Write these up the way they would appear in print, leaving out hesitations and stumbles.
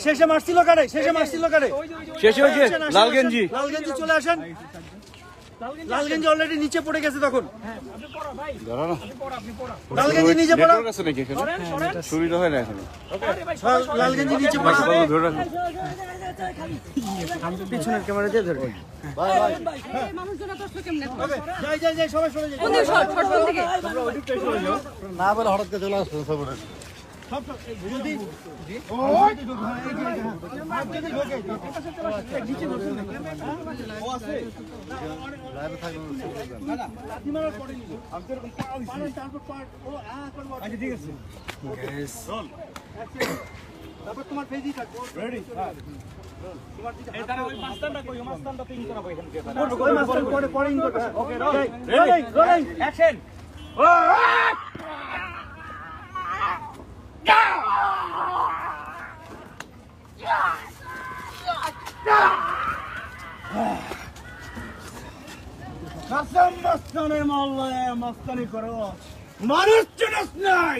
শেষে মারছিল কারে শেষে হয়েছে লাল গেঞ্জি চলে আসেন লাল গেঞ্জি অলরেডি নিচে পড়ে গেছে তখন লাল গেঞ্জি নিচে পড়া সুবিধা হয় না এখন লাল গেঞ্জি নিচে পড়া পিছনের ক্যামেরা দিয়ে ধরবে যাই সবাই সরে যাই না বলে হঠাৎ করে চলে আসবে সব তোমার পেজই থাকবো রেডি মস্তানি করো মানুষ চিনস নাই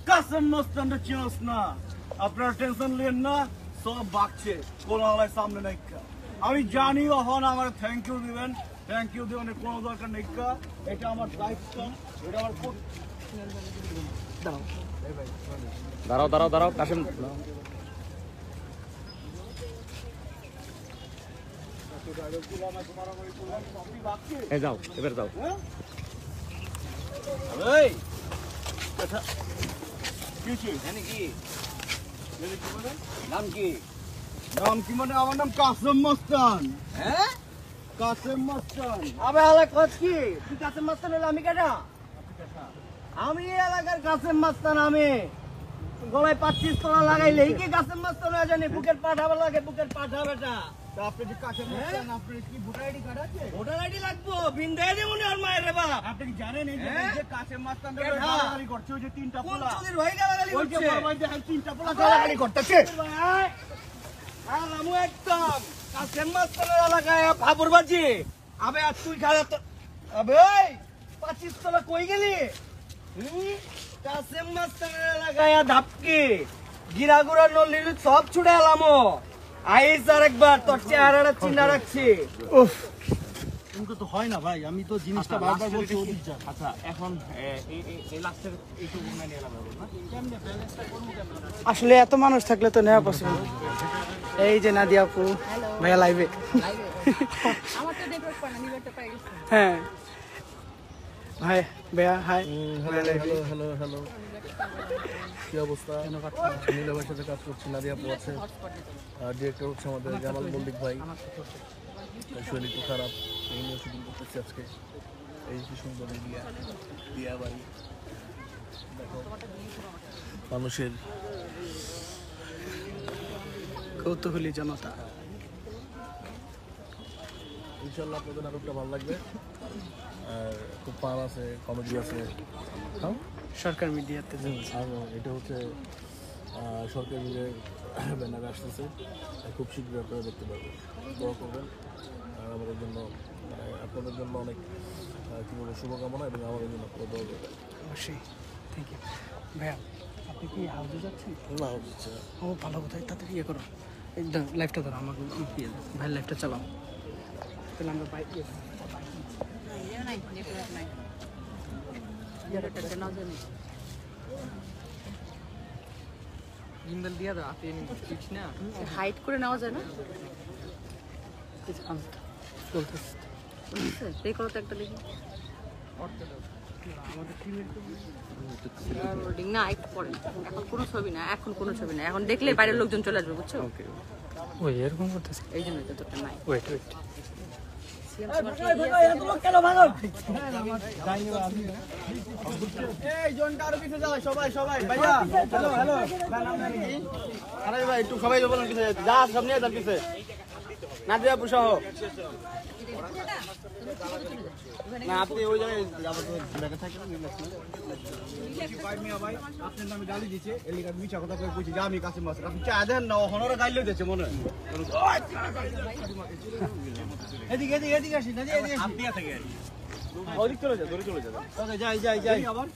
কাসম মস্তান চিনস না আপনারা টেনশন নেন না সব বাকছে কোন আলাই সামনে নাই আমি জানি হন আমার থ্যাংক ইউ দিবেন কোনো দরকার নেই এটা আমার দায়িত্ব এটা আমার দাঁড়াও কাসেম যাও এবার যাও নাম কি মানে আমার নাম কাসেম মস্তান কাসেম মস্তান আবে এলাকার কি তুই কাসেম মস্তান হলো আমি কেনা আমি এলাকার কাসেম মস্তান আমি গলায় 25 তোলা লাগাইলে কি কাসেম মস্তান হয়ে জানি বুকের পাঠাবে লাগে বুকের পাঠা বেটা আপনি যে কাসেম মস্তান আপনার কি ভোটার আইডি কার্ড আছে ভোটার আইডি লাগবো বিন দেয় দেব না আর মায়ের রে বাপ আপনি কি জানেন এই যে কাসেম মস্তান গালাগালি করছে ওই যে তিনটা পোলা কোন চুরির ভাই গালাগালি করছে ওই যে ভাই দেখেন তিনটা পোলা গালাগালি করতেছে আলামু একদম কাসেম মস্তানের এলাকায় ফাবুরবাজি আবে আর তুই খালা তো আবে ওই 25 তোলা কই গেলি কাসেম মস্তানের এলাকায় ধাপকি গিরাগুড়া নলির সব ছুড়ে এলামো আইস আরেকবার তোর চেহারাটা চিন্তা রাখছি উফ তুমি তো হয় না ভাই আমি তো জিনিসটা বারবার বলছি ওদিক যা আচ্ছা এখন এই লাস্টের এইটু মানে নিয়ে লাগাবো না কেমনে ব্যালেন্সটা করব কেমনে আসলে এত মানুষ থাকলে তো নেওয়া পসিবল এই যে নাদিয়া আপু ভাইয়া লাইভে আমার তো নেটওয়ার্ক পায় না নিবেটা পাই গেছে হ্যাঁ ভাই ভাইয়া হাই হ্যালো কি অবস্থা নীলাভাইয়ের সাথে কাজ করছি নাদিয়া আপু আছে আর ডিরেক্টর হচ্ছে আমাদের জামাল মল্লিক ভাই শরীর একটু খারাপ এই নিয়ে শুটিং করতেছি আজকে এই কি সুন্দর দিয়া বাড়ি দেখো মানুষের কৌতূহলী জনতা ইনশাল্লাহ আপনাদের নাটকটা ভালো লাগবে আর খুব ফান আছে কমেডি আছে সরকার মিডিয়াতে আর এটা হচ্ছে সরকার মিডিয়ার ব্যানার আসতেছে খুব শীঘ্রই আপনারা দেখতে পারবেন দোয়া করবেন আর আমাদের জন্য আপনাদের জন্য অনেক কী বলবো শুভকামনা এবং আমাদের জন্য আপনারা দোয়া করবেন অবশ্যই থ্যাংক ইউ ভাইয়া আপনি কি হাউসে যাচ্ছেন না হাউস যাচ্ছে ও ভালো কোথায় তাড়াতাড়ি ইয়ে করো লাইফটা ধরো আমাকে ভাই লাইফটা চালাও তাহলে আমরা বাইক জিন্দাল দিয়া দাও আপনি ঠিক না হাইট করে নেওয়া যায় না চলতেছে এই করো তো একটা দেখি আমাদের টিমের লোডিং না একটু পরে এখন কোনো ছবি না এখন দেখলে বাইরের লোকজন চলে আসবে বুঝছো ওকে ওই এরকম করতেছে এই জন্য তো তোটা নাই ওয়েট এই জনটা আরো পিছে যাও সবাই ভাইয়া হ্যালো আরে ভাই একটু সবাই বলেন পিছে যা সব নিয়ে যান পিছে নাদিয়া আপু সহ না আপনি ওই জায়গায় যাবো তো ব্যাগে থাকে না ভাই মিয়া ভাই আপনার নামে গালি দিয়েছে এলিকা মিছা কথা কই কইছি যে আমি কাছে মাছ আপনি চা দেন না হনরে গাইলে দিয়েছে মনে এদিকে আসি না এদিকে আপনি থেকে ওদিক চলে যা ধরে চলে যা ওকে যাই আবার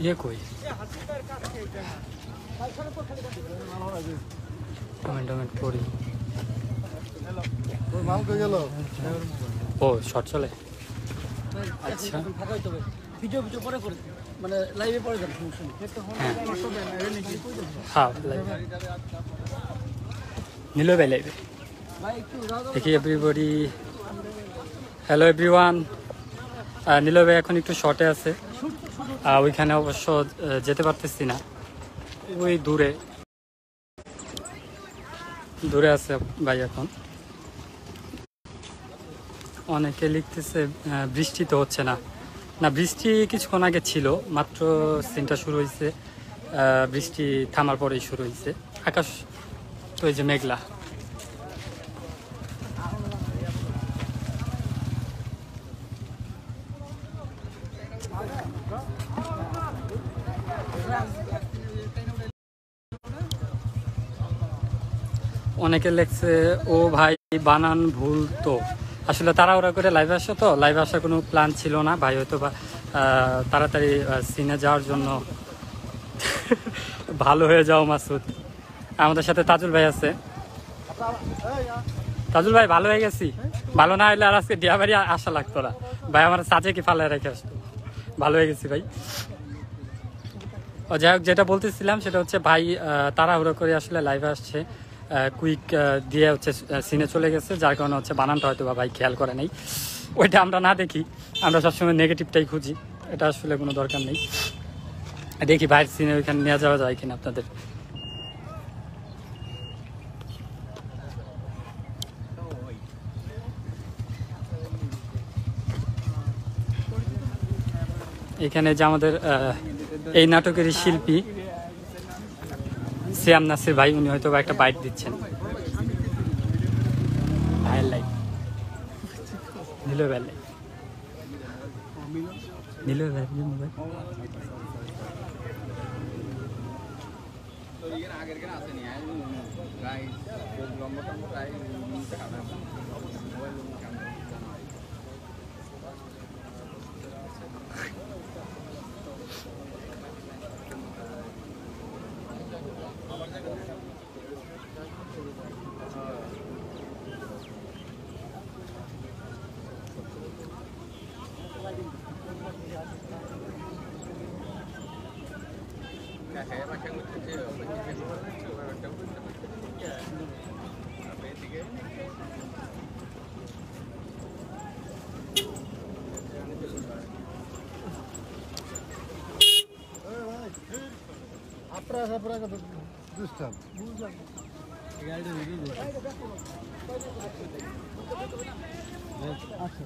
ये कोई कमेंट पड़ी ও শর্ট চলে আচ্ছা ভিডিও পরে করে মানে লাইভে পরে যাবে হ্যাঁ লাইভ নিলো ভাই লাইভে দেখি এভরিবডি হ্যালো এভরিওয়ান নিলো ভাই এখন একটু শর্টে আছে ওইখানে অবশ্য যেতে পারতেছি না ওই দূরে আছে ভাই এখন অনেকে লিখতেছে বৃষ্টি তো হচ্ছে না না বৃষ্টি কিছুক্ষণ আগে ছিল মাত্র সিনটা শুরু হয়েছে বৃষ্টি থামার পরেই শুরু হয়েছে আকাশ তো এই যে মেঘলা অনেকে লেখছে ও ভাই বানান ভুল তো আসলে তাড়াহুড়া করে লাইভে আসে তো লাইভে আসার কোনো প্ল্যান ছিল না ভাই হয়তো বা তাড়াতাড়ি সিনে যাওয়ার জন্য ভালো হয়ে যাও মাসুদ আমাদের সাথে তাজুল ভাই আছে তাজুল ভাই ভালো হয়ে গেছি ভালো না হলে আর আজকে ডিয়াবাড়ি আসা লাগতো না ভাই আমার সাজে কি ফালায় রেখে আসতো ভালো হয়ে গেছি ভাই যাই হোক যেটা বলতেছিলাম সেটা হচ্ছে ভাই তাড়াহুড়ো করে আসলে লাইভে আসছে কুইক দিয়ে হচ্ছে সিনে চলে গেছে যার কারণে হচ্ছে বানানটা হয়তো বা ভাই খেয়াল করে নেই ওইটা আমরা না দেখি আমরা সবসময় নেগেটিভটাই খুঁজি এটা আসলে কোনো দরকার নেই দেখি ভাইয়ের সিনে ওইখানে নিয়ে যাওয়া যায় কিনা আপনাদের এখানে যে আমাদের এই নাটকেরই শিল্পী সিয়াম নাসির ভাই উনি হয়তো একটা বাইট দিচ্ছেন ভাইয়ের লাইভ নিলো ভাই নিলো ভাই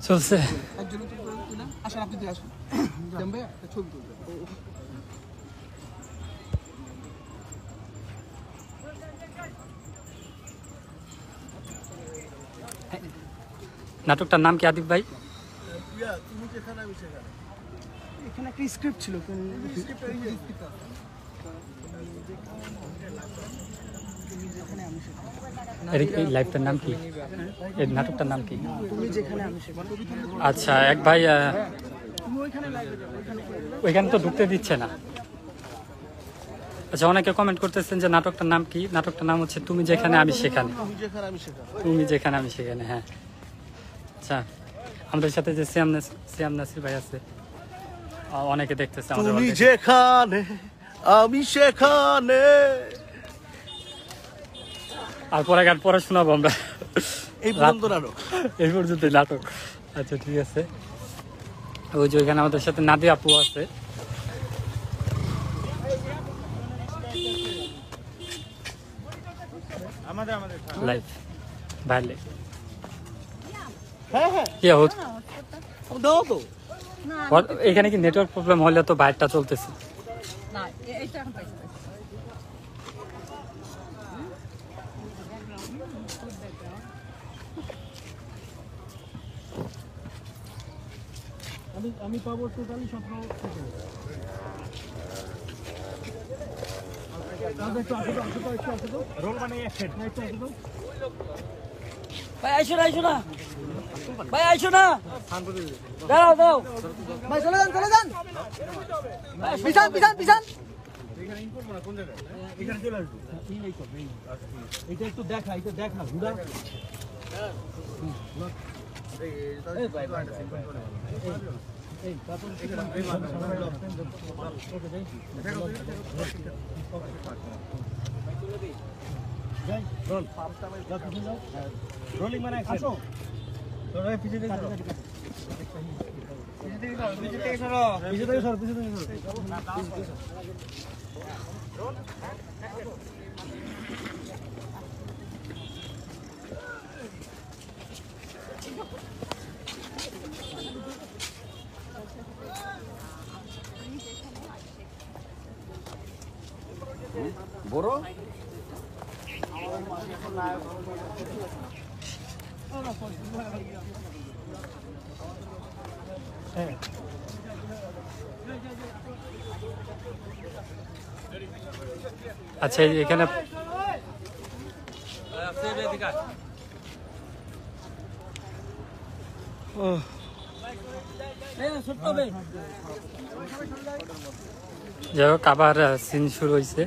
চলছে নাটকটার নাম কি আদিব ভাই এখানে একটা স্ক্রিপ্ট ছিল এই লাইভটার নাম কি এই নাটকটার নাম কি তুমি যেখানে আমি সেখানে আচ্ছা এক ভাই ওইখানে তো ঢুকতে দিচ্ছে না আচ্ছা অনেকে কমেন্ট করতেছেন যে নাটকটার নাম কি নাটকটার নাম হচ্ছে তুমি যেখানে আমি সেখানে তুমি যেখানে আমি সেখানে হ্যাঁ আচ্ছা আমাদের সাথে যে সিয়াম নাসির ভাই আছে অনেকে দেখতেছে তুমি যেখানে আমি সেখানে আর পরে গান পরে শোনাবো আমরা এই পর্যন্ত নাটক এই পর্যন্ত নাটক আচ্ছা ঠিক আছে ওই যে ওইখানে আমাদের সাথে নাদিয়া আপু আছে লাইভ ভাইলে হ্যাঁ হ্যাঁ কি হোক দাও তো এখানে কি নেটওয়ার্ক প্রবলেম হলে তো বাইরটা চলতেছে না এইটা এখন পাইছি আমি পাবো টোটালি 17 রোল মানে এক সেট ভাই আইসো না ভাই আইসো না দাও দাও ভাই চলে যান পিছান কোন জায়গায় এখানে চলে আসবো এটা একটু দেখা ঘুরা রোলিং মানে আসো পিছিয়ে থেকে সরো বড় আচ্ছা এখানে যাই হোক আবার সিন শুরু হয়েছে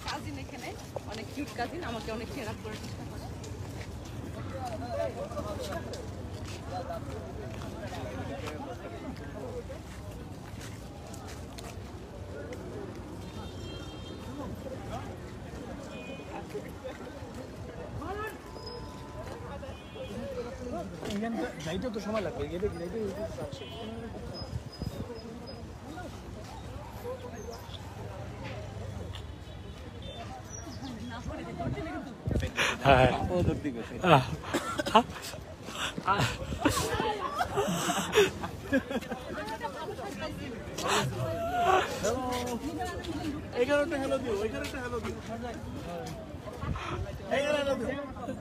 কাজিন এখানে অনেক কিউট কাজিন আমাকে অনেক চেয়ার আপ করে চেষ্টা করে যাইতে তো সময় লাগবে হ্যাঁ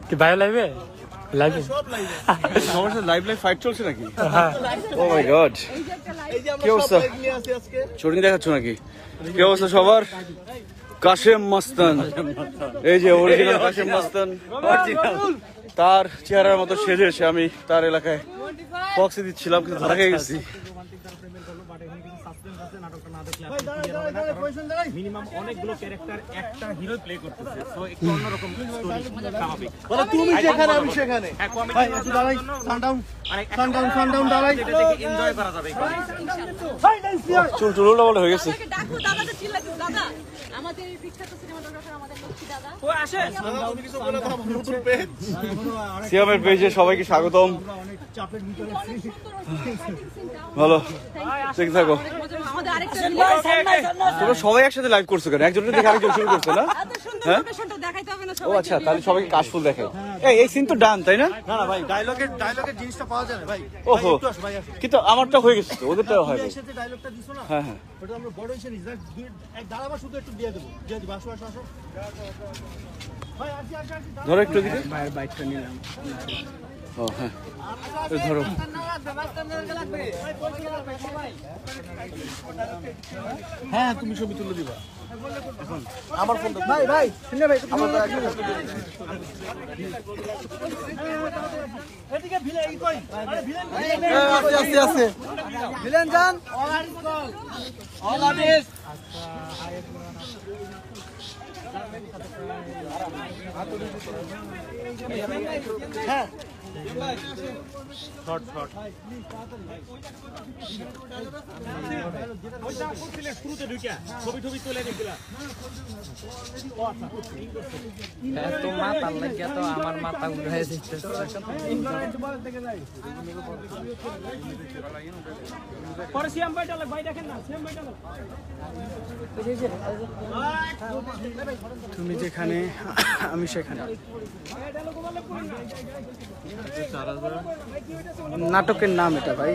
কি বাইরে লাইভে লাইভে আমার সাথে লাইভ ফাইট চলছে নাকি হ্যাঁ ও মাই গড এই যে একটা লাইভ কি অবস্থা শুটিং দেখাচ্ছ নাকি কি অবস্থা সবার কাশেম মাস্তান এই যে অরিজিনাল কাশেম মাস্তান তার চেহারার মতো সেজেছে আমি তার এলাকায় বক্সে দিচ্ছিলাম কিন্তু ধরা খেয়ে গেছি মিনিমাম অনেকগুলো ক্যারেক্টার একটা হিরো প্লে করতেছে সো একটু অন্যরকম স্টোরি স্বাভাবিক তুমি যেখানে আমি সেখানে হ্যাঁ সানডাউন দাঁড়াই এটা দেখে এনজয় করা যাবে চুল টুল উল্টাপাল্টা হয়ে গেছে আমাকে ডাকো দাদাকে চিল্লাকি দাদা আমাদের এই বিখ্যাত সিনেমাটোগ্রাফার আমাদের লক্ষ্মী দাদা ও আসে সিয়ামের পেজে সবাইকে স্বাগতম অনেক সুন্দর ভালো ঠিক থাকো আমাদের আরেকটা তোমরা সবাই একসাথে লাইভ করছো কেন একজনের দেখে আরেকজন শুরু করছে না এত সুন্দর হ্যাঁ? লোকেশনটা দেখাইতে হবে না ও সবাই আচ্ছা তাহলে সবাইকে কাশফুল দেখে এই সিন তো ডান তাই না না ভাই ডায়লগের জিনিসটা পাওয়া যায় না ভাই ওহো কিন্তু আমারটা হয়ে গেছে তো, ওদেরটাও হয় এই সাথে ডায়লগটা দিছো না হ্যাঁ হ্যাঁ ওটা আমরা বড় হিসেবে নিই এক দাঁড়াবা শুধু একটু দিয়ে দেবো আসো ভাই আসি ধরো একটু দিকে ও হ্যাঁ এই ধরো হ্যাঁ তুমি ছবি তুলে দিবা আমার ফোন ভাই শুনে ভাই আমার এদিকে ভিলেন কই আরে ভিলেন আস্তে ভিলেন জান অল আদিস হ্যাঁ শর্ট শর্ট ওইটা করছিলে শুরুতে ঢুকিয়া ছবি টবি তুলে দেখছিলা ও আচ্ছা তো মাথা লাগিয়া তো আমার মাথা উড়াই দিচ্ছে পরে সিএম ভাই ডালে ভাই দেখেন না সিএম ভাই ডালে তুমি যেখানে আমি সেখানে নাটকের নাম এটা ভাই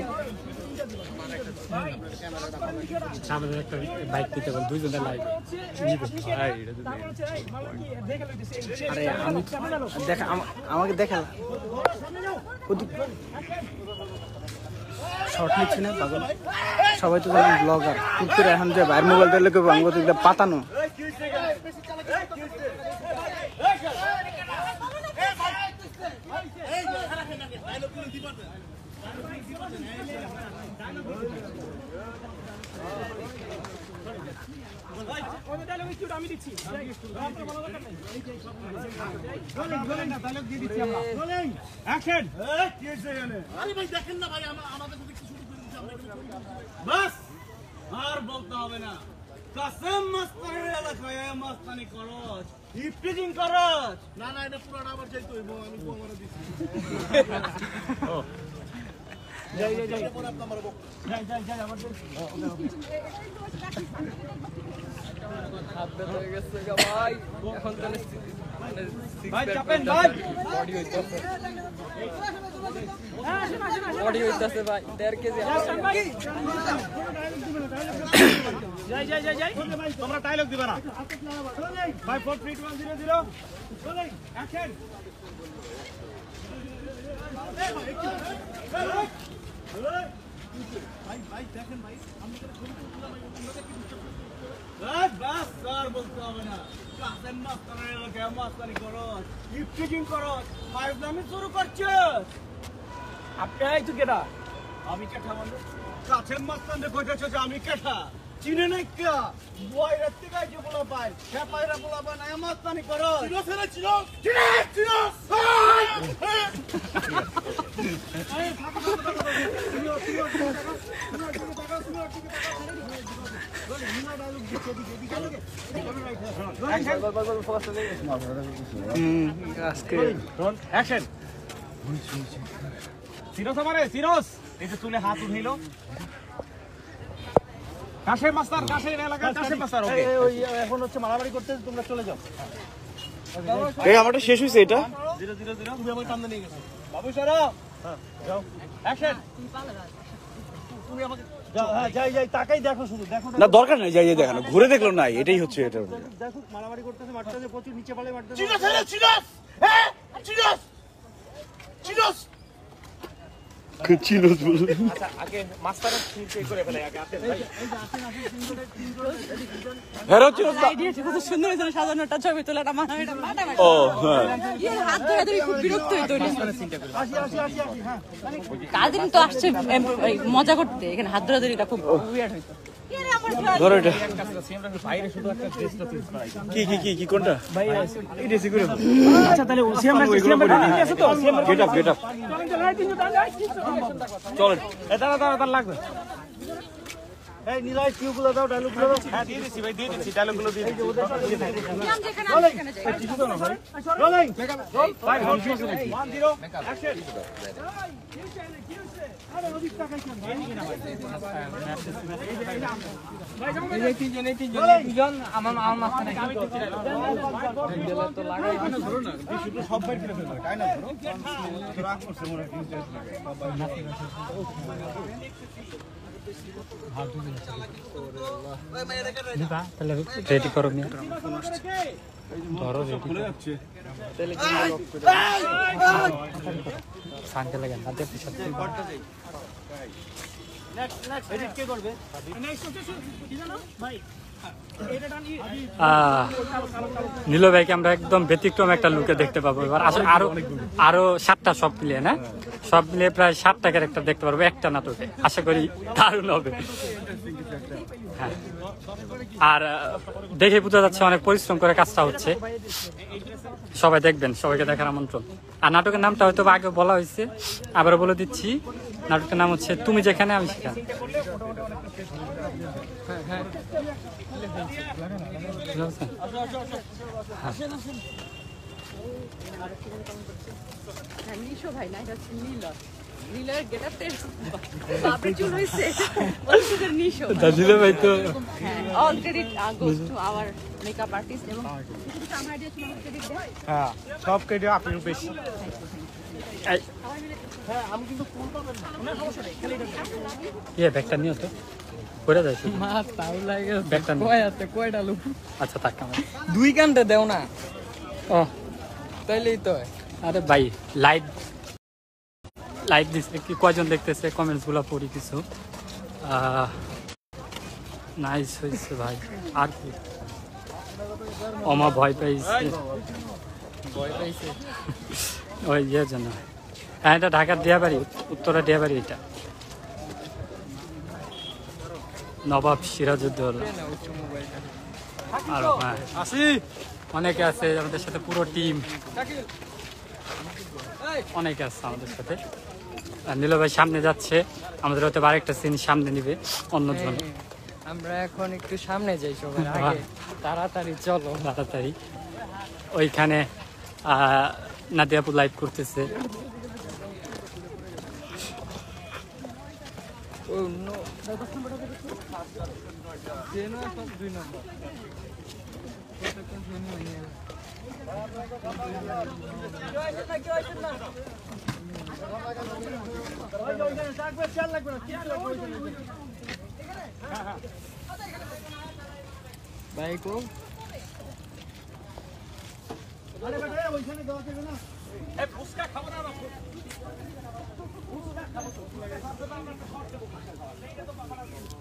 আমাদের একটা বাইক দিতে বল দুইজনের লাইভ আরে আমি দেখা আমাকে দেখা শর্ট নিচ্ছে না পাগল সবাই তো জানেন ব্লগার কুকুর এখন যে বাইরের মোবাইল দিলে কেউ আমাকে তো পাতানো আমি দিচ্ছি বাস আর বলতে হবে না কাসেম মাস্তানের এলাকায় মাস্তানি করছ ইফটিজিং করছ না না এটা পুরাটা আবার যাইতে হইব আমি তোমারে দিছি যাই যাই যাই যাই যাই যাই আবার হাত ব্যথা হয়ে গেছে ভাই এখন তাহলে ভাই চাপেন ভাই বডি হইতাছে ভাই 1.5 কেজি যাই যাই যাই যাই তোমরা ডায়লগ দিবা না ভাই 4 3 2 1 0 0 অ্যাকশন ভাই ভাই দেখেন ভাই আমি তো ছবি তুললাম বাস স্যার বলতে হবে না কাসেম মাস্তানের এলাকায় মাস্তানি করছ ইফটিজিং করছ ফাইজলামি শুরু করছস আপনি এই তো কেডা আমি কেঠা মানে কাছের মাস্তানরে কইতেছ যে আমি কেঠা চিনে নাই কা বয় রাতে গায় যে বলা পায় সে পায়রা বলা পায় না মাস্তানি করো চিনো সেরা চিনো চিনো চিনো আজকে অ্যাকশন সিরোস আমারে সিরোস এই যে চুলে হাত উঠাইলো কাশেম মাস্টার কাশের এলাকা কাশেম মাস্টার ওকে ওই এখন হচ্ছে মারামারি করতে তোমরা চলে যাও এই আমারটা শেষ হইছে এটা 0 0 0 তুমি আমার সামনে নিয়ে গেছো বাবু সরো হ্যাঁ যাও অ্যাকশন তুমি আমাকে যাও হ্যাঁ যাই যাই তাকাই দেখো শুধু দেখো না দরকার নাই যাই দেখানো ঘুরে দেখলো নাই এটাই হচ্ছে এটা দেখো মারামারি করতেছে মারতেছে প্রচুর নিচে পালে মারতেছে চিনোস চিনোস হ্যাঁ চিনোস চিনোস চিনোস বলে আচ্ছা আগে মাস্টারের ঠিক করে ফেলে আগে আপনি ভাই হেরো চিনোস আইডিয়া কত সুন্দর হয়েছিল সাজানোটা ছবি তোলাটা মাথাটা মাথা ও হ্যাঁ এর হাত ধরে ধরে খুব বিরক্ত হইতো আসি আসি আসি আসি হ্যাঁ কাদিন তো আসছে মজা করতে এখানে হাত ধরে ধরে এটা খুব উইয়ার্ড হইতো ধরো এটা বাইরে শুধু একটা ড্রেসটা চেঞ্জ করাই কি কোনটা ভাই এই ড্রেসই করে আচ্ছা তাহলে সিএম আছে তো সিএম গেট আপ চলেন এটা লাগবে এই নিলয় কিউগুলো দাও ডায়লগগুলো দাও হ্যাঁ দিয়ে দিছি ভাই দিয়ে দিছি ডায়লগগুলো দিয়ে দিছি নাম যেখানে আমি সেখানে যাই কিছু তো না ভাই রোলিং ভাই 1 0 অ্যাকশন আরে ওদিক তাকাই কেন এই তিনজন আমার মাথা নাই তো লাগাই ধরো না শুধু সব বাইর করে ফেলবে তাই না ধরো রাগ করছে মনে তাহলে রেডি করো নিয়ে ধরো খুলে যাচ্ছে শান্তি লাগে না দেখতে নেক্সট এডিট কে করবে নেক্সট কি জানো ভাই নীল ভাইকে আমরা একদম ব্যতিক্রম একটা লুকে দেখতে পাবো এবার। আসলে আরো 7টা সব মিলিয়ে না, সব মিলিয়ে প্রায় 7টা ক্যারেক্টার দেখতে পারবো একটা নাটকে। আশা করি দারুণ হবে। হ্যাঁ, আর দেখে বোঝা যাচ্ছে অনেক পরিশ্রম করে কাজটা হচ্ছে। সবাই দেখবেন, সবাইকে দেখার আমন্ত্রণ। আর নাটকের নামটা হয়তো আগে বলা হয়েছে, আবারও বলে দিচ্ছি। নাটকের নাম হচ্ছে তুমি যেখানে আমি সেখানে। নিশো ভাই না, এটা হচ্ছে নীল। নীলের গেটাতে বাপরে চুল হইছে, বলছে নিশো। নীল ভাই তো already goes to our makeup artist এবং আমরা দিয়ে তোমার ক্রেডিট দেই। হ্যাঁ, সব কেটে আপনি বেশি। ব্যাগটা নিয়ে তো করে যায় মা তাও লাগে ব্যাগটা নিয়ে। কয় আছে কয়টা লোক? আচ্ছা থাক আমার। 2 ঘন্টা দেও না ও তাইলেই তো হয়। আরে ভাই লাইভ দিচ্ছে কি, কয়জন দেখতেছে কমেন্টস গুলা পড়ি কিছু। নাইস হয়েছে ভাই। আর কি অমা ভয় পাইছে, ভয় পাইছে। ওই ইয়ের জন্য। হ্যাঁ, এটা ঢাকার দিয়াবাড়ি, উত্তরা দিয়াবাড়ি। এটা নবাব সিরাজউদ্দৌলা। আর হ্যাঁ, অনেকে আছে আমাদের সাথে, পুরো টিম অনেকে আছে আমাদের সাথে। আর নীল ভাই সামনে যাচ্ছে, আমাদের হয়তো আরেকটা সিন সামনে নিবে অন্যজন। আমরা এখন একটু সামনে যাই সবার আগে। তাড়াতাড়ি চলো। তাড়াতাড়ি ওইখানে নাদিয়াপু লাইভ করতেছে। ও নো, 2 নম্বর। বাইকো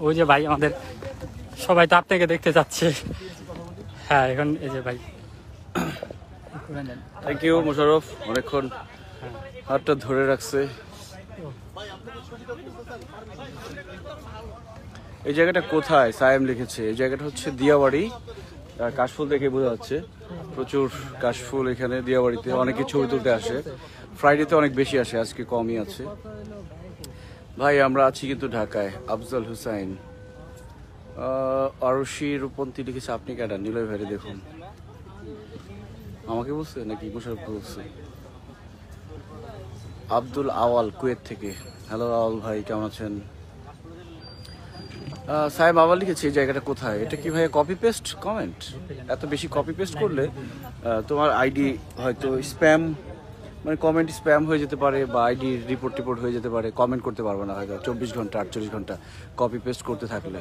ওই যে ভাই আমাদের সবাই তো আপনাকে দেখতে যাচ্ছে। হ্যাঁ, এখন এই যে ভাই থ্যাংক ইউ মোশাররফ, অনেকক্ষণ হাতটা ধরে রাখছে। এই জায়গাটা কোথায় সায়েম লিখেছে? এই জায়গাটা হচ্ছে দিয়াবাড়ি। কাশফুল দেখে বোঝা যাচ্ছে, প্রচুর কাশফুল এখানে দিয়াবাড়িতে। অনেকে ছবি তুলতে আসে, ফ্রাইডেতে অনেক বেশি আসে, আজকে কমই আছে। ভাই আমরা আছি কিন্তু ঢাকায়। আফজল হুসাইন, আরশি রূপন্তী লিখেছে আপনি কেডা? নিলয় ভাইরে দেখুন। আমাকে বলছে নাকি মোশাররফ বলছে? আব্দুল আওয়াল কুয়েত থেকে। হ্যালো আওয়াল ভাই, কেমন আছেন? সাহেব আবার লিখেছে এই জায়গাটা কোথায়? এটা কি ভাই কপি পেস্ট কমেন্ট? এত বেশি কপি পেস্ট করলে তোমার আইডি হয়তো স্প্যাম, মানে কমেন্ট স্প্যাম হয়ে যেতে পারে, বা আইডি রিপোর্ট হয়ে যেতে পারে। কমেন্ট করতে পারবে না হয়তো 24 ঘন্টা 48 ঘন্টা কপি পেস্ট করতে থাকলে।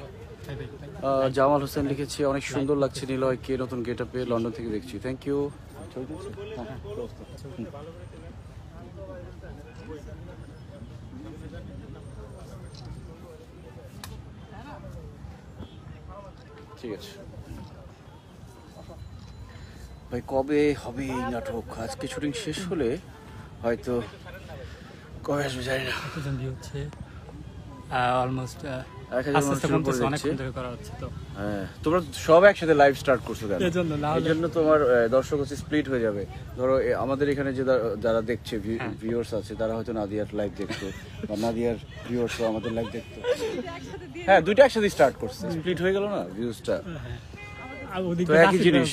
জামাল হোসেন লিখেছে অনেক সুন্দর লাগছে নিলয়, কে নতুন গেট আপে, লন্ডন থেকে দেখছি। Thank you. ঠিক আছে ভাই, কবে হবে এই নাটক? আজকে শুটিং শেষ হলে হয়তো কবে আসবে জানি না। হচ্ছে অলমোস্ট 1000 আস্তে আস্তে মানুষের উপরে কমতেছে, অনেক দেখছে। ধরে করা হচ্ছে তো। হ্যাঁ, তোমরা সব একসাথে লাইভ স্টার্ট করছো কেন? এজন্য না এই জন্য তোমার দর্শক হচ্ছে স্প্লিট হয়ে যাবে। ধরো আমাদের এখানে যে যারা দেখছে ভিউয়ার্স আছে, তারা হয়তো নাদিয়ার লাইভ দেখতো, বা নাদিয়ার ভিউয়ার্স আমাদের লাইভ দেখতো। হ্যাঁ, দুইটা একসাথে স্টার্ট করছে, স্প্লিট হয়ে গেল না ভিউজটা। তো একই জিনিস।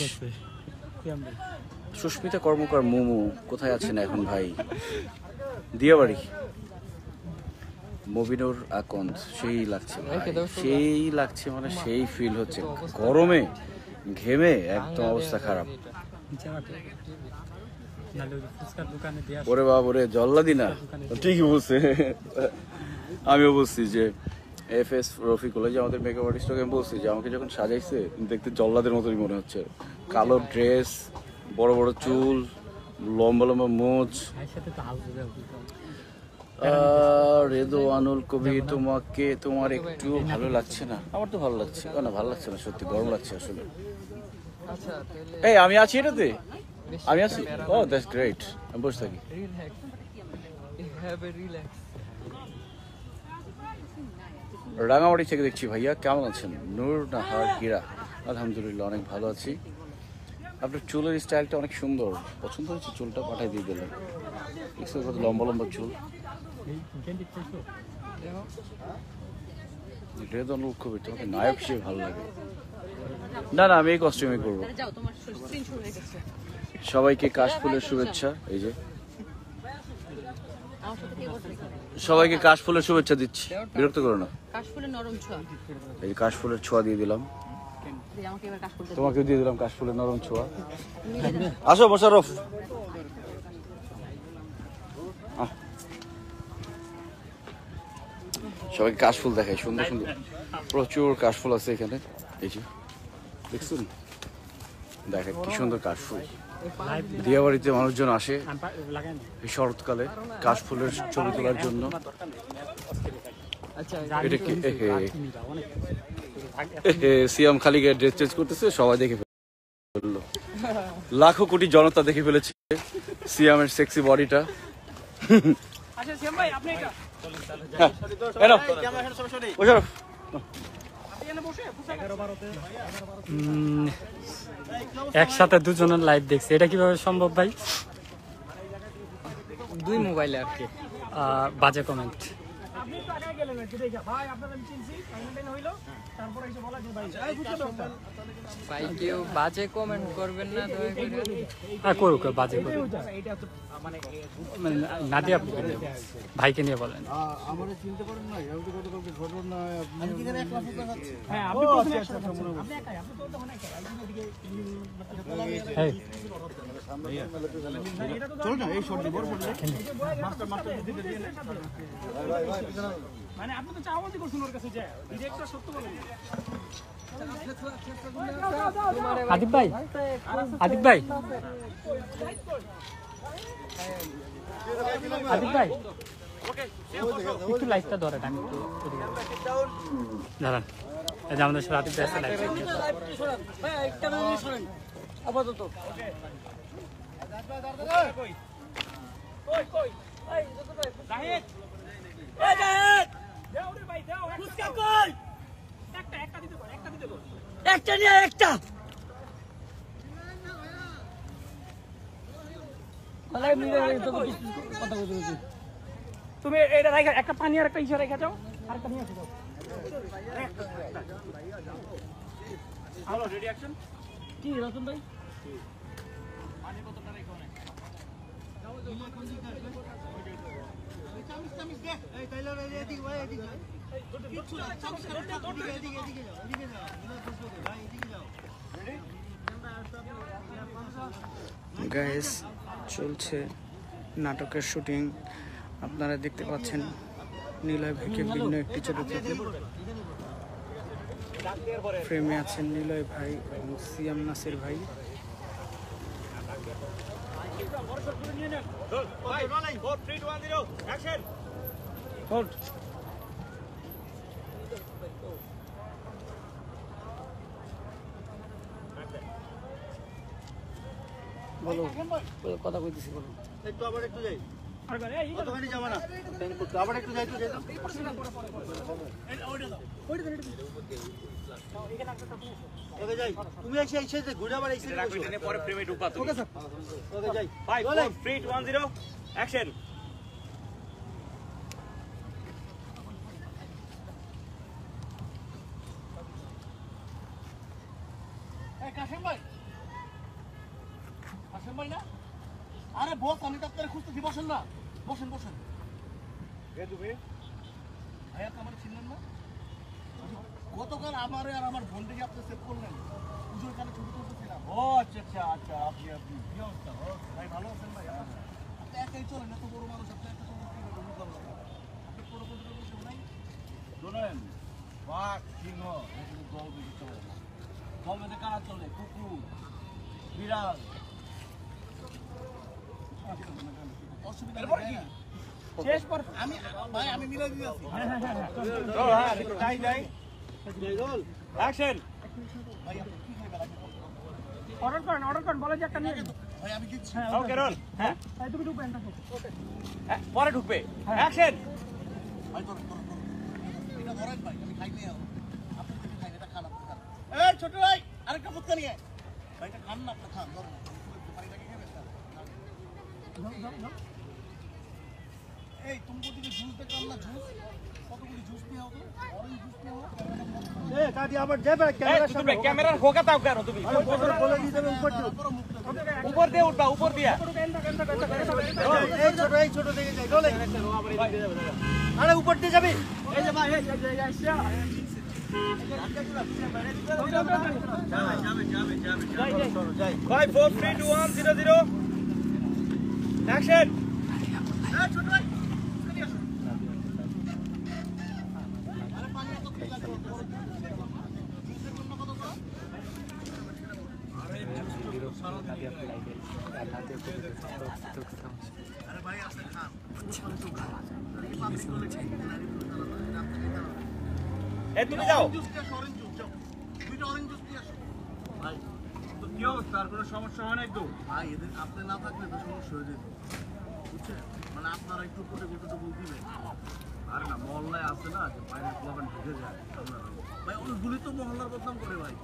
সুস্মিতা কর্মকার মোমো কোথায় আছেন এখন ভাই? দিয়াবাড়ি। মবিনুর আকন্দ, সেই লাগছে ভাই, সেই লাগছে, মানে সেই ফিল হচ্ছে। গরমে ঘেমে একদম অবস্থা খারাপ। ওরে বাবা, ওরে জল্লাদি না, ঠিকই বলছে। আমিও বলছি যে FS রফিকুল, যে আমাদের মেকআপ আর্টিস্ট, আমি বলছি যে আমাকে যখন সাজাইছে দেখতে জল্লাদের মতনই মনে হচ্ছে। কালো ড্রেস, বড় বড় চুল, লম্বা লম্বা মোচ। রেদওয়ানুল কবির, তোমার একটু ভালো লাগছে না? আমার তো ভালো লাগছে। না ভালো লাগছে না, সত্যি গরম লাগছে আসলে। আচ্ছা তাহলে এই আমি আছি এটাতে, আমি আছি। ও দ্যাটস গ্রেট, আমি বসে থাকি। Relax, have a relax. Rangamati থেকে দেখছি। ভাইয়া কেমন আছেন? নূর নাহার হীরা, আলহামদুলিল্লাহ অনেক ভালো আছি। আপনার চুলের স্টাইলটা অনেক সুন্দর, পছন্দ হয়েছে। চুলটা পাঠিয়ে দিয়ে দিলেন, কত লম্বা লম্বা চুল। রেদওয়ানুল কবির, তোমাকে নায়ক হিসেবে ভালো লাগে? না না, আমি এই কস্টিউমে করবো। যাও, তোমার স্ক্রিন শুরু হয়ে গেছে। সবাইকে কাশফুলের শুভেচ্ছা। এই যে আমার সাথে কে বসে? সবাইকে কাশফুলের শুভেচ্ছা দিচ্ছি, বিরক্ত করো না। কাশফুলের নরম ছোঁয়া। এই যে কাশফুলের ছোঁয়া দিয়ে দিলাম, এই আমাকে এবার কাশ করতে দাও। তোমাকেও দিয়ে দিলাম কাশফুলের নরম ছোঁয়া। তুমি দিয়ে দাও। আসো মোশাররফ। সবাইকে কাশফুল দেখাই, সুন্দর সুন্দর প্রচুর কাশফুল আছে এখানে। এই যে দেখছেন, দেখেন কি সুন্দর কাশফুল। দিয়া বাড়িতে মানুষজন আসে এই শরৎকালে কাশফুলের ছবি তোলার জন্য। আচ্ছা এটা কি সিয়াম খালি গায়ে ড্রেস চেঞ্জ করতেছে, সবাই দেখে ফেললো। লাখো কোটি জনতা দেখে ফেলেছে সিয়ামের সেক্সি বডিটা। আচ্ছা শ্যাম ভাই আপনি এটা একসাথে দুজনের লাইভ দেখছি, এটা কিভাবে সম্ভব ভাই? দুই মোবাইলে আর কি। বাজে কমেন্ট। আপনি তো আগে গেলেন একটু দেখা ভাই আপনার আমি চিনছি টাইম হইলো তারপরে এসে বলা যে ভাই এই বুঝতে পারছেন ভাই কেউ বাজে কমেন্ট করবেন না দয়া করে। হ্যাঁ করুক, বাজে করুক। এইটা তো মানে নাদিয়া আপনি ভাইকে নিয়ে বলেন। আমারে চিনতে পারেন না, এমনি কত কত ঘটনা আমি কি জানি এক ক্লাস করতে যাচ্ছি হ্যাঁ আপনি প্রথমে একসাথে আপনি একাই আপনি তো তখন একাই আমি এদিকে এই চল না, এই শর্ট বড় শর্ট মাস্টার দিতে দিয়ে মানে আপনি তো চাওয়াতি করছেন ওর কাছে যায় ডিরেক্টর সত্য বলেন আদিব ভাই, আদিব ভাই, আদিব ভাই একটু লাইটটা ধরেন, আমি একটু দাঁড়ান। এই যে আমাদের সাথে আদিব ভাই আছে, লাইট আপাতত কই কই এই জাহিদ এই জাহিদ দাও রে ভাই দাও ফুসকা কই একটা দিতে কর একটা নিয়ে একটা আলাই মিলে তো কথা বলতে তুমি এটা রাখা একটা পানি আর একটা ইশারা রেখে যাও আরেকটা নিয়ে আসো যাও হ্যালো রেডি অ্যাকশন কি রতন ভাই পানি কতটা রেখো না যাও কোন দিকে আসবে চামিস দে এই তাইলে এদিকে ভাই এদিকে কিছু না চামিস এদিকে যাও ভাই এদিকে যাও রেডি গাইস চলছে নাটকের শুটিং, আপনারা দেখতে পাচ্ছেন নিলয় ভাইকে ভিন্ন একটি চরিত্রে। ফ্রেমে আছেন নিলয় ভাই এবং সিয়াম নাসির ভাই। বলো কথা কইতেছি, বলো। একটু আবার একটু যাই কতখানি যাবো না আবার একটু যাই তো ওকে যাই তুমি এসে এসে ঘুরে আবার এসে পরে ফ্রেমে ঢুকবা তুমি ওকে স্যার ওকে যাই 5 4 3 2 1 0 অ্যাকশন এই কাশেম ভাই না আরে বস আমি তো আপনারে খুঁজতেছি বসেন না বসেন বসেন এ তুমি ভাইয়া তো আমার চিনলেন না গতকাল আমারে আর আমার বোনকে আপনি সেভ করলেন পুজোর কানে ছবি তুলতেছিলাম ও আচ্ছা আচ্ছা আচ্ছা আপনি কি অবস্থা ভাই ভালো আছেন ভাই আপনি একাই চলেন এত বড় মানুষ আপনি একটা সময় কি করবেন আপনি পুরো পুজো বসে নাই শোনেন বাঘ সিংহ এগুলো দল বেশি চলে না দল বেঁধে কারা চলে কুকুর বিড়াল অসুবিধা শেষ পর আমি ভাই আমি মিলাই দিয়েছি যাই যাই অ্যাকশন অর্ডার করেন বলে যে একটা নিয়ে ভাই আমি দিচ্ছি ওকে রোল হ্যাঁ ভাই তুমি ঢুকবে এটা পরে ঢুকবে অ্যাকশন ভাই ধরো এটা ধরেন ভাই আমি খাই নিয়ে আপনি যদি খাই এটা খান আপনি খান এই ছোট ভাই আরেকটা ফুটকা নিয়ে ভাই এটা খান না আপনি খান ধরুন পানিটাকে খেয়ে বেশ এই তুমি কোথায় জুস দেখলাম না জুস কতগুলি জুস নিয়ে আও তো অরেঞ্জ জুস নিয়ে আও এ কাটি আবার যাবে ক্যামেরার হোকা তাও কেন তুমি বলে দিয়ে দেবেন উপর দিয়ে উঠবা উপর দিয়া এই ছোট দিকে যাই চলে আরে উপর দিয়ে যাবি এই যে ভাই যাবে 5 4 3 2 1 0 0 অ্যাকশন এই ছোট ভাই তুমি যাও ভাই তো কি অবস্থা আর কোনো সমস্যা হয় না একটু ভাই এদের আপনি না থাকলে তো সমস্যা হয়ে যেত বুঝছেন মানে আপনারা একটু করে গোটা বলতেই আর না মহল্লায় আছে না যে বাইরে ক্লাবেন ঢুকে যায় ভাই ওইগুলি তো মহল্লার বদনাম করে ভাই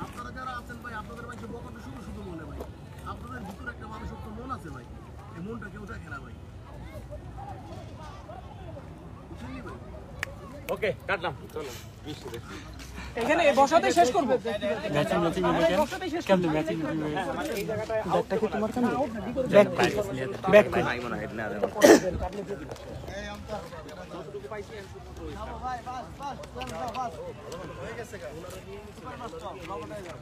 আপনারা যারা আছেন ভাই আপনাদের ভাই বকাটা শুধু মনে ভাই আপনাদের ভিতরে একটা মানুষের তো মন আছে ভাই এই মনটা কেউ দেখে না ভাই বুঝলি ভাই ওকে কাটলাম চলো এখানে বসাতে শেষ করব ম্যাচিং কেমন ম্যাচিং এই জায়গাটা ব্যাগটা কি তোমার কাছে ব্যাগ নাই মনে হয় না এই আমটা কতটুকু পাইছি ভাই বাস হয়ে গেছে সুপার মাছ চল লবণাই যাও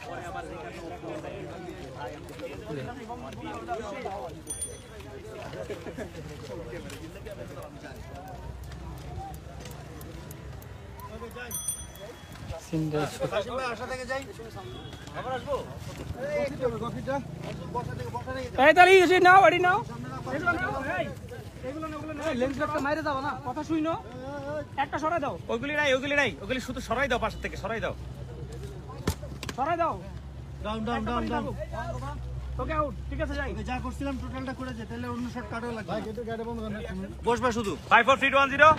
পরে আবার আশা থেকে যাই আবার আসবো এই তালি এসে নাও আড়ি নাও লেন্সটা মাইরে দাও না কথা শুইনো একটা সরাই দাও ওইগুলি নাই ওইগুলি শুধু সরাই দাও পাশ থেকে সরাই দাও ডাউন ওকে আউট ঠিক আছে যাই যা করছিলাম টোটালটা করে যে তাহলে অন্য শট কাটও লাগবে ভাই কিন্তু গাড়ি বন্ধ করেন বসবা শুধু 5 4 3 2 1 0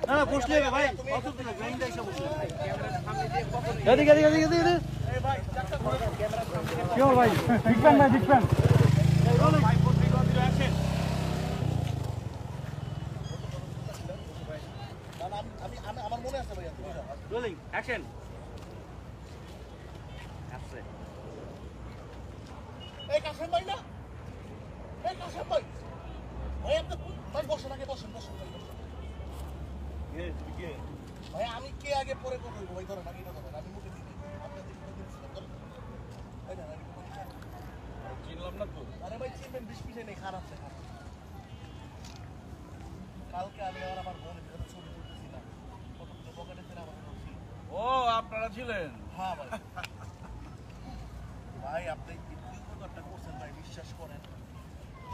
না বসলে ভাই কত দিন গ্রাইন্ড আইসা বসলে ক্যামেরার সামনে দিয়ে কত এদিকে এই ভাই চারটা ক্যামেরা কি হল ভাই বিগ প্যান 5 4 3 2 1 0 অ্যাকশন আমি আমার মনে আছে ভাই রোলিং অ্যাকশন আছে এই কাশেম ভাই না এই কাশেম ভাই ভাই আপনি ভাই বসেন আগে বসেন ভাই আমি কে আগে পরে করব ভাই ধরেন আগে এটা ধরেন আমি মুখে দিই আপনি চিনলাম না তো আরে ভাই চিনবেন 20 পিছে নেই খারাপ আছে কালকে আমি আর আমার বোন এখানে ছবি তুলতেছিলাম কতগুলো পকেটে ছিল আমার ও আপনারা ছিলেন হ্যাঁ ভাই ভাই আপনি ইতিবাচকটা করছেন ভাই বিশ্বাস করেন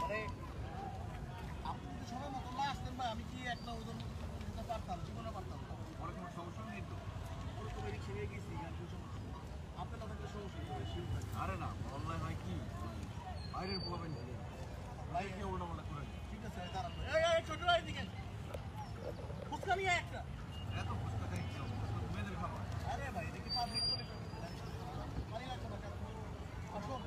মানে আপনি তো সময় মতো না আসতেন ভাই আমি কি একটা ওজন দিতে পারতাম জীবনে পারতাম অনেক কোনো সমস্যা নেই তো ওরকম এদিক ছেড়ে গেছি আর কিছু আপনার না থাকলে সমস্যা আরে না অনলাইন হয় কি বাইরের প্রবলেম ভাই কে ওটা মনে করে ঠিক আছে দাঁড়ান এই ছোট ভাই দিকে ফুচকা নিয়ে একটা এত ফুচকা খাই মেয়েদের খাবার আরে ভাই দেখি পাবলিক চলে পানি লাগবে না আসুন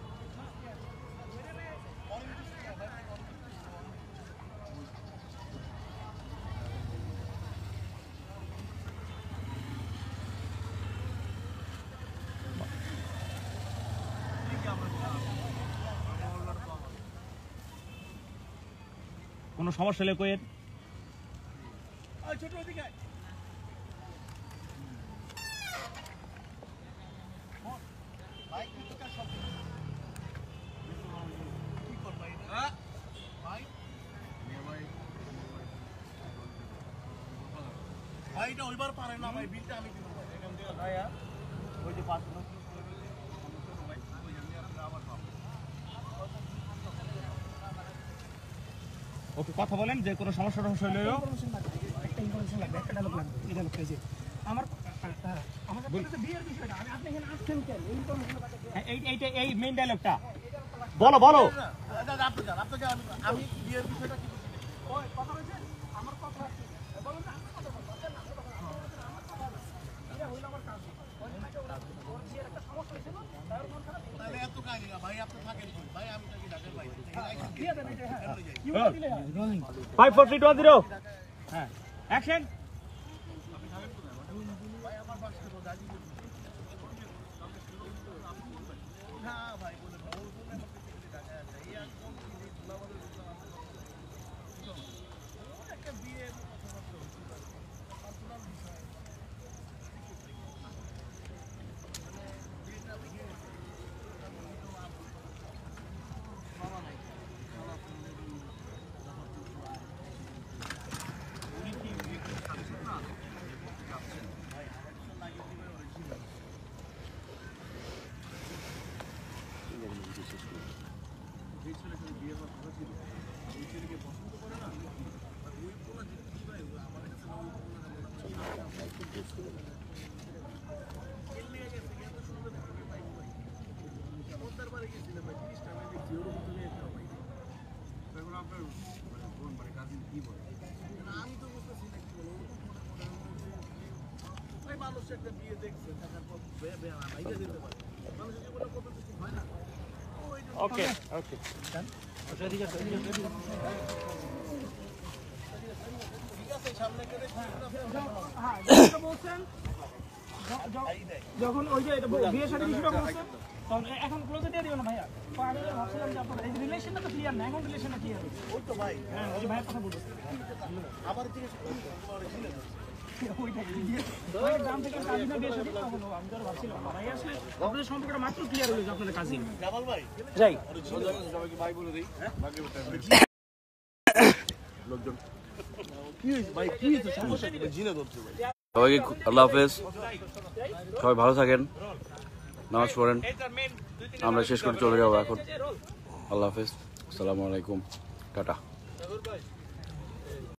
কোনো সমস্যা হলে কইেন ছোট ওদিকে ভাই কি তো সব কি কর ভাই ভাই ভাই এটা ওইবার পারে না ভাই বিলটা আমি দিব ভাই এখান থেকে ভাই ওই যে 5 মিনিট ভাই ওই আমি আবার পাবো ওকে কথা বলেন যে কোনো সমস্যা হলেও একটা ইনফরমেশন লাগবে, একটা ডায়লগ লাগবে। এই ডায়লগটা এই যে আমার আমাদের কাছে বিয়ের বিষয়টা আপনি এখানে আসছেন কেন? এই ইনফরমেশনটা এইটা এই মেইন ডায়লগটা বলো বলো। আমি বিয়ের বিষয়টা কি ওই কথা হয়েছে আমার কথা বলুন না আমার কথা বলুন এটা হইল আমার কাজ ওর বিয়ের একটা সমস্যা হয়েছিল তার মন খারাপ তাহলে এত কাহিনী না ভাই আপনি থাকেন ভাই আমি তো কি ঢাকার ভাই দিয়ে দেন এটা হ্যাঁ ইউ দিলে রোলিং 5 4 3 2 0 হ্যাঁ অ্যাকশন। ওকে ওকে যখন ওই যে বিয়ের সাথে বিষয়টা বলছেন তখন এখন ক্লোজে দিয়ে দিও না ভাইয়া তো আমি ভাবছিলাম যে আপনার এই রিলেশনটা তো ক্লিয়ার না, এখন রিলেশনটা ক্লিয়ার হয়েছে ওই তো ভাই হ্যাঁ ওই ভাইয়ের কথা বলতেছি আবার জিজ্ঞেস ওইটাই গ্রাম থেকে কাজিনের বিয়ে সাথে তখন আমি তো ভাবছিলাম ভাই আসলে আপনাদের সম্পর্কটা মাত্র ক্লিয়ার হয়েছে আপনাদের কাজিন জামাল ভাই যাই সবাইকে ভাই বলে দেই লোকজন সবাইকে আল্লাহ হাফেজ, সবাই ভালো থাকেন, নামাজ পড়েন, আমরা শেষ করে চলে যাবো এখন। আল্লাহ হাফেজ, আসসালামু আলাইকুম, টাটা।